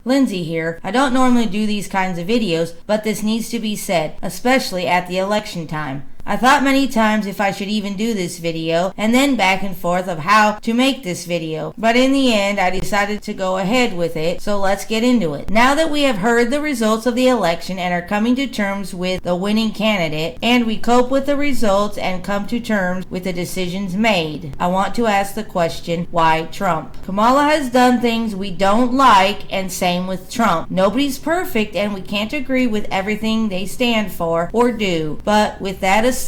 Lindsay here. I don't normally do these kinds of videos, but this needs to be said, especially at the election time. I thought many times if I should even do this video, and then back and forth of how to make this video. But in the end, I decided to go ahead with it, so let's get into it. Now that we have heard the results of the election and are coming to terms with the winning candidate, and we cope with the results and come to terms with the decisions made, I want to ask the question, why Trump? Kamala has done things we don't like, and same with Trump. Nobody's perfect, and we can't agree with everything they stand for or do. But with that aside,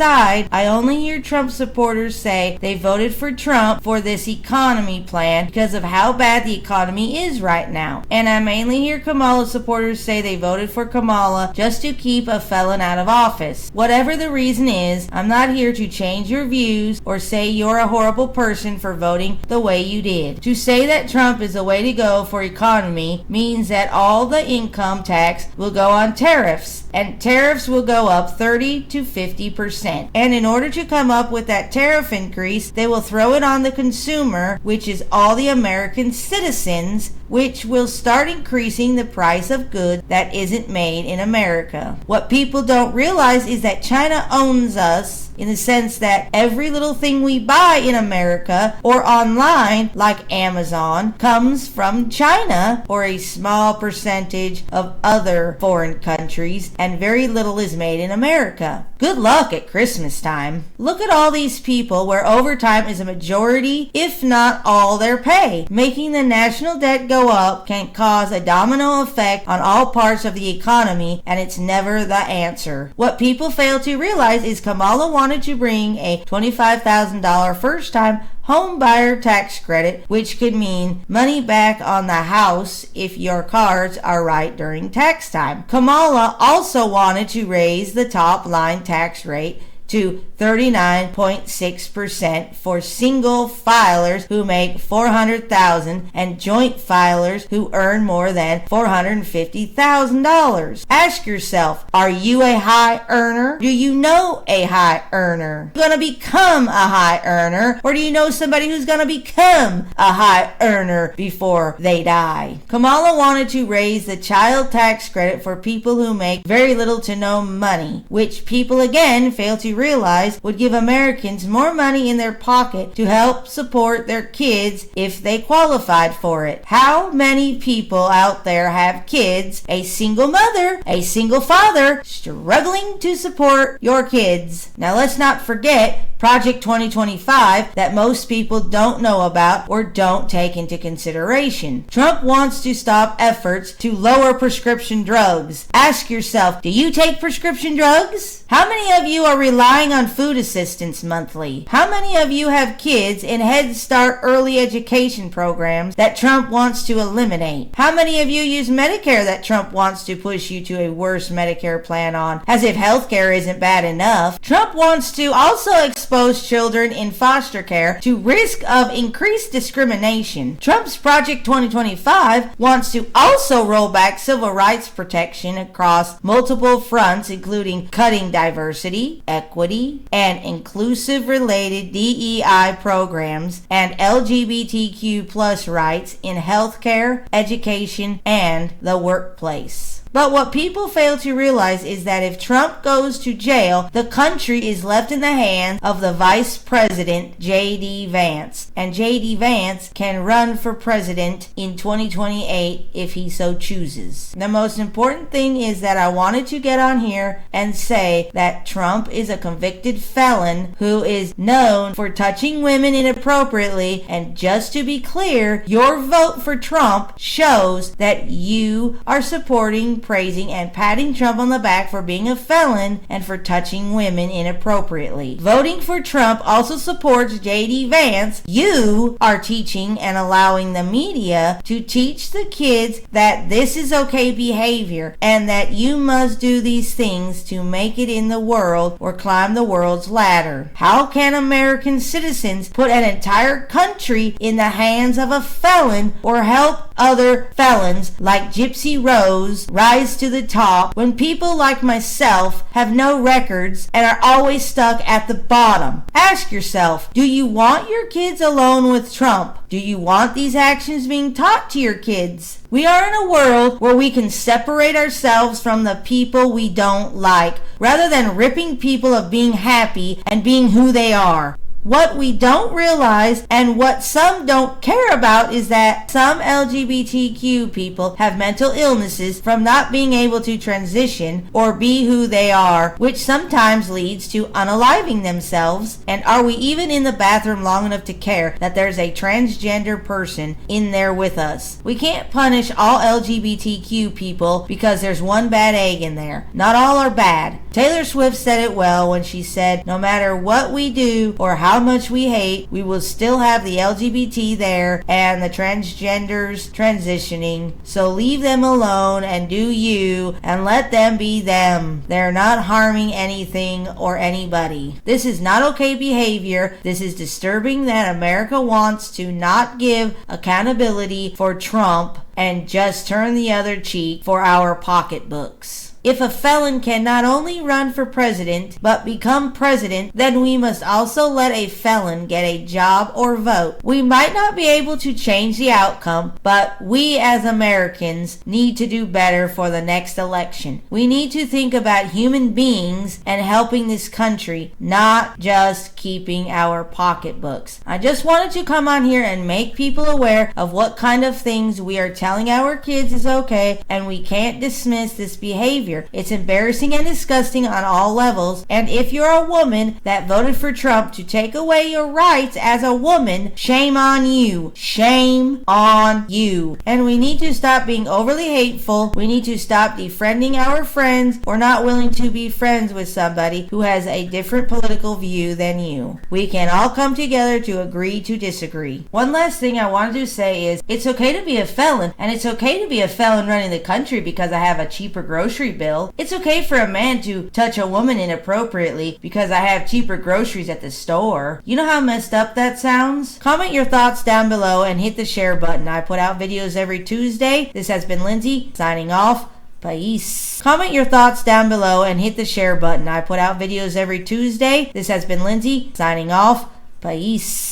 I only hear Trump supporters say they voted for Trump for this economy plan because of how bad the economy is right now. And I mainly hear Kamala supporters say they voted for Kamala just to keep a felon out of office. Whatever the reason is, I'm not here to change your views or say you're a horrible person for voting the way you did. To say that Trump is the way to go for economy means that all the income tax will go on tariffs, and tariffs will go up 30 to 50%. And in order to come up with that tariff increase, they will throw it on the consumer, which is all the American citizens, which will start increasing the price of goods that isn't made in America. What people don't realize is that China owns us, in the sense that every little thing we buy in America or online, like Amazon, comes from China, or a small percentage of other foreign countries, and very little is made in America. Good luck at Christmas time. Look at all these people where overtime is a majority, if not all their pay. Making the national debt go up can cause a domino effect on all parts of the economy, and it's never the answer. What people fail to realize is Kamala wanted to bring a $25,000 first-time home buyer tax credit, which could mean money back on the house if your cards are right during tax time. Kamala also wanted to raise the top line tax rate to 39.6% for single filers who make $400,000 and joint filers who earn more than $450,000. Ask yourself, are you a high earner? Do you know a high earner? Going to become a high earner, or do you know somebody who's going to become a high earner before they die? Kamala wanted to raise the child tax credit for people who make very little to no money, which people again fail to realize would give Americans more money in their pocket to help support their kids if they qualified for it. How many people out there have kids, a single mother, a single father, struggling to support your kids? Now let's not forget Project 2025 that most people don't know about or don't take into consideration. Trump wants to stop efforts to lower prescription drugs. Ask yourself, do you take prescription drugs? How many of you are relying on food assistance monthly? How many of you have kids in Head Start early education programs that Trump wants to eliminate? How many of you use Medicare that Trump wants to push you to a worse Medicare plan on, as if healthcare isn't bad enough? Trump wants to also expose children in foster care to risk of increased discrimination. Trump's Project 2025 wants to also roll back civil rights protection across multiple fronts, including cutting diversity, equity, and inclusive related DEI programs and LGBTQ plus rights in healthcare, education, and the workplace. But what people fail to realize is that if Trump goes to jail, the country is left in the hands of the Vice President, J.D. Vance. And J.D. Vance can run for president in 2028 if he so chooses. The most important thing is that I wanted to get on here and say that Trump is a convicted felon who is known for touching women inappropriately. And just to be clear, your vote for Trump shows that you are supporting, praising, and patting Trump on the back for being a felon and for touching women inappropriately. Voting for Trump also supports J.D. Vance. You are teaching and allowing the media to teach the kids that this is okay behavior and that you must do these things to make it in the world or climb the world's ladder. How can American citizens put an entire country in the hands of a felon or help other felons like Gypsy Rose ride rise to the top when people like myself have no records and are always stuck at the bottom? Ask yourself, do you want your kids alone with Trump? Do you want these actions being taught to your kids? We are in a world where we can separate ourselves from the people we don't like, rather than ripping people of being happy and being who they are. What we don't realize and what some don't care about is that some LGBTQ people have mental illnesses from not being able to transition or be who they are, which sometimes leads to unaliving themselves. And are we even in the bathroom long enough to care that there's a transgender person in there with us? We can't punish all LGBTQ people because there's one bad egg in there. Not all are bad. Taylor Swift said it well when she said, no matter what we do or how much we hate, we will still have the LGBT there and the transgenders transitioning. So leave them alone and do you and let them be them. They're not harming anything or anybody. This is not okay behavior. This is disturbing that America wants to not give accountability for Trump and just turn the other cheek for our pocketbooks. If a felon can not only run for president, but become president, then we must also let a felon get a job or vote. We might not be able to change the outcome, but we as Americans need to do better for the next election. We need to think about human beings and helping this country, not just keeping our pocketbooks. I just wanted to come on here and make people aware of what kind of things we are telling our kids is okay, and we can't dismiss this behavior. It's embarrassing and disgusting on all levels, and if you're a woman that voted for Trump to take away your rights as a woman, shame on you. Shame on you. And we need to stop being overly hateful. We need to stop defriending our friends or not willing to be friends with somebody who has a different political view than you. We can all come together to agree to disagree. One last thing I wanted to say is it's okay to be a felon, and it's okay to be a felon running the country because I have a cheaper grocery bill. It's okay for a man to touch a woman inappropriately because I have cheaper groceries at the store. You know how messed up that sounds? Comment your thoughts down below and hit the share button. I put out videos every Tuesday. This has been Lindsay signing off. Peace. Comment your thoughts down below and hit the share button. I put out videos every Tuesday. This has been Lindsay signing off. Peace.